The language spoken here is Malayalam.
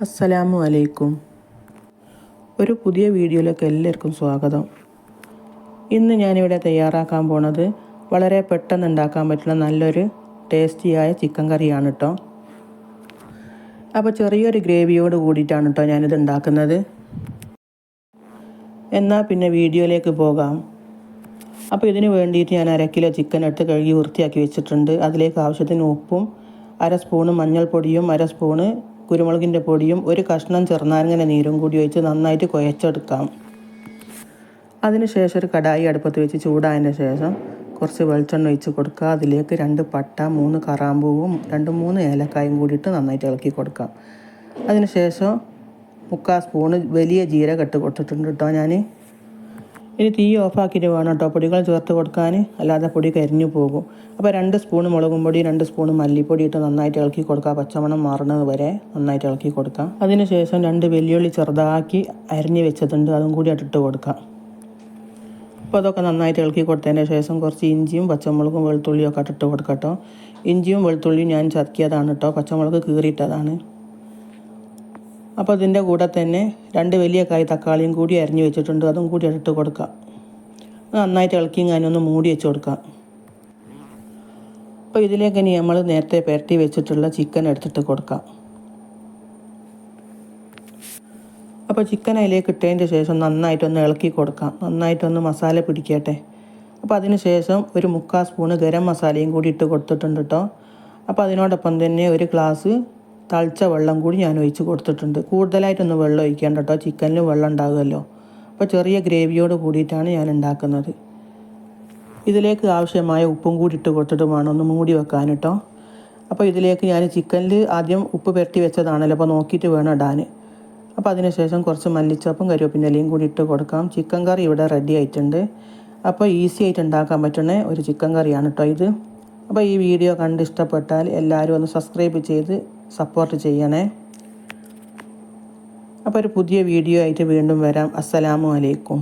അസ്സലാമു അലൈക്കും. ഒരു പുതിയ വീഡിയോയിലേക്ക് എല്ലാവർക്കും സ്വാഗതം. ഇന്ന് ഞാനിവിടെ തയ്യാറാക്കാൻ പോണത് വളരെ പെട്ടെന്ന് ഉണ്ടാക്കാൻ പറ്റുന്ന നല്ലൊരു ടേസ്റ്റിയായ ചിക്കൻ കറിയാണ് കേട്ടോ. അപ്പോൾ ചെറിയൊരു ഗ്രേവിയോട് കൂടിയിട്ടാണ് കേട്ടോ ഞാനിത് ഉണ്ടാക്കുന്നത്. എന്നാൽ പിന്നെ വീഡിയോയിലേക്ക് പോകാം. അപ്പോൾ ഇതിന് വേണ്ടിയിട്ട് ഞാൻ 1/2 കിലോ ചിക്കൻ എടുത്ത് കഴുകി വൃത്തിയാക്കി വെച്ചിട്ടുണ്ട്. അതിലേക്ക് ആവശ്യത്തിന് ഉപ്പും 1/2 സ്പൂണ് മഞ്ഞൾപ്പൊടിയും 1/2 സ്പൂണ് കുരുമുളകിൻ്റെ പൊടിയും ഒരു കഷ്ണം ചെറുനാരങ്ങ നീരും കൂടി ഒഴിച്ച് നന്നായിട്ട് കുഴച്ചെടുക്കാം. അതിനുശേഷം ഒരു കടായി അടുപ്പത്ത് വെച്ച് ചൂടായതിന് ശേഷം കുറച്ച് വെളിച്ചെണ്ണ ഒഴിച്ച് കൊടുക്കുക. അതിലേക്ക് 2 പട്ട 3 കറാമ്പൂവും 2-3 ഏലക്കായും കൂടിയിട്ട് നന്നായിട്ട് ഇളക്കി കൊടുക്കാം. അതിനുശേഷം 3/4 സ്പൂണ് വലിയ ജീരകം ഇട്ട് കൊടുത്തിട്ടുണ്ട് കേട്ടോ ഞാൻ. ഇനി തീ ഓഫാക്കിയിട്ട് വേണം കേട്ടോ പൊടികൾ ചേർത്ത് കൊടുക്കാൻ, അല്ലാതെ പൊടി കരിഞ്ഞു പോകും. അപ്പോൾ 2 സ്പൂണ് മുളകും പൊടി 2 സ്പൂണ് മല്ലിപ്പൊടി ഇട്ട് നന്നായിട്ട് ഇളക്കി കൊടുക്കുക. പച്ചമണം മാറുന്നത് വരെ നന്നായിട്ട് ഇളക്കി കൊടുക്കാം. അതിനുശേഷം 2 വെല്ലുള്ളി ചെറുതാക്കി അരിഞ്ഞ് വെച്ചിട്ടുണ്ട്, അതും കൂടി ഇട്ട് കൊടുക്കാം. അപ്പോൾ അതൊക്കെ നന്നായിട്ട് ഇളക്കി കൊടുത്തതിന് ശേഷം കുറച്ച് ഇഞ്ചിയും പച്ചമുളകും വെളുത്തുള്ളിയും ഒക്കെ ഇട്ട് കൊടുക്കാം കേട്ടോ. ഇഞ്ചിയും വെളുത്തുള്ളിയും ഞാൻ ചതക്കിയതാണ് കേട്ടോ, പച്ചമുളക് കീറിയിട്ടതാണ്. അപ്പോൾ ഇതിൻ്റെ കൂടെ തന്നെ 2 വലിയ കായ് തക്കാളിയും കൂടി അരിഞ്ഞ് വെച്ചിട്ടുണ്ട്, അതും കൂടി ഇട്ട് കൊടുക്കാം. നന്നായിട്ട് ഇളക്കി ഞാനൊന്ന് മൂടി വെച്ച് കൊടുക്കാം. അപ്പോൾ ഇതിലേക്ക് ഇനി നമ്മൾ നേരത്തെ പുരട്ടി വെച്ചിട്ടുള്ള ചിക്കൻ എടുത്തിട്ട് കൊടുക്കാം. അപ്പോൾ ചിക്കൻ അതിലേക്ക് ഇട്ടതിൻ്റെ ശേഷം നന്നായിട്ടൊന്ന് ഇളക്കി കൊടുക്കാം, നന്നായിട്ടൊന്ന് മസാല പിടിക്കട്ടെ. അപ്പോൾ അതിന് ശേഷം ഒരു 3/4 സ്പൂണ് ഗരം മസാലയും കൂടി ഇട്ട് കൊടുത്തിട്ടുണ്ട് കേട്ടോ. അപ്പോൾ അതിനോടൊപ്പം തന്നെ ഒരു ഗ്ലാസ് തളിച്ച വെള്ളം കൂടി ഞാൻ ഒഴിച്ച് കൊടുത്തിട്ടുണ്ട്. കൂടുതലായിട്ടൊന്ന് വെള്ളം ഒഴിക്കേണ്ട കേട്ടോ, ചിക്കനിൽ വെള്ളം ഉണ്ടാകുമല്ലോ. അപ്പോൾ ചെറിയ ഗ്രേവിയോട് കൂടിയിട്ടാണ് ഞാൻ ഉണ്ടാക്കുന്നത്. ഇതിലേക്ക് ആവശ്യമായ ഉപ്പും കൂടി ഇട്ട് കൊടുത്തിട്ട് വേണം ഒന്ന് മൂടി വെക്കാൻ കേട്ടോ. അപ്പോൾ ഇതിലേക്ക് ഞാൻ ചിക്കനിൽ ആദ്യം ഉപ്പ് പുരട്ടി വെച്ചതാണല്ലോ, അപ്പോൾ നോക്കിയിട്ട് വേണം ഇടാൻ. അപ്പോൾ അതിന് ശേഷം കുറച്ച് മല്ലിച്ചപ്പും കരിവേപ്പിൻ്റെ ഇലയും കൂടി ഇട്ട് കൊടുക്കാം. ചിക്കൻ കറി ഇവിടെ റെഡി ആയിട്ടുണ്ട്. അപ്പോൾ ഈസി ആയിട്ട് ഉണ്ടാക്കാൻ പറ്റുന്ന ഒരു ചിക്കൻ കറിയാണ് കേട്ടോ ഇത്. അപ്പോൾ ഈ വീഡിയോ കണ്ട് ഇഷ്ടപ്പെട്ടാൽ എല്ലാവരും ഒന്ന് സബ്സ്ക്രൈബ് ചെയ്ത് സപ്പോർട്ട് ചെയ്യണേ. അപ്പോൾ ഒരു പുതിയ വീഡിയോ ആയിട്ട് വീണ്ടും വരാം. അസ്സലാമു അലൈക്കും.